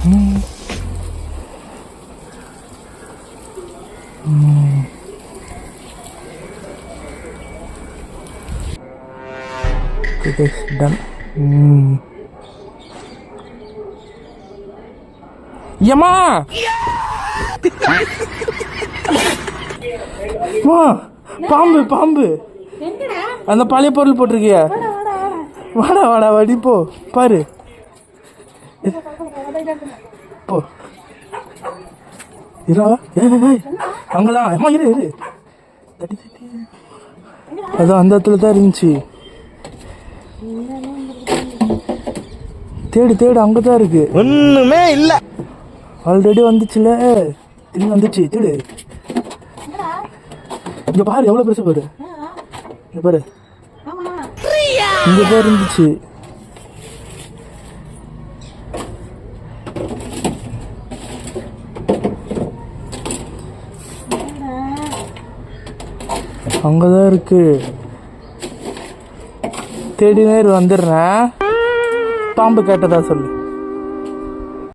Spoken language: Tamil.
டன். ஏம்மா பாம்பு பாம்பு அந்த பழைய பொருள் போட்டிருக்கிய. வாடா வாடா வாடி போ பாரு போ. அங்கதான் அம்மா இரு இரு. அதான் அந்த இடத்துல தான் இருந்துச்சு. தேடு தேடு அங்கதான் இருக்கு. ஒண்ணுமே இல்ல. ஆல்ரெடி வந்துச்சுல திரும்பி வந்துச்சு. தேடு இங்க பாரு எவ்வளவு பெருசு பாரு. இங்க பாரு இங்கதான் இருந்துச்சு. அங்கதான் இருக்கு. தேடி நேர் வந்துடுறேன். பாம்பு கேட்டதா சொல்லு.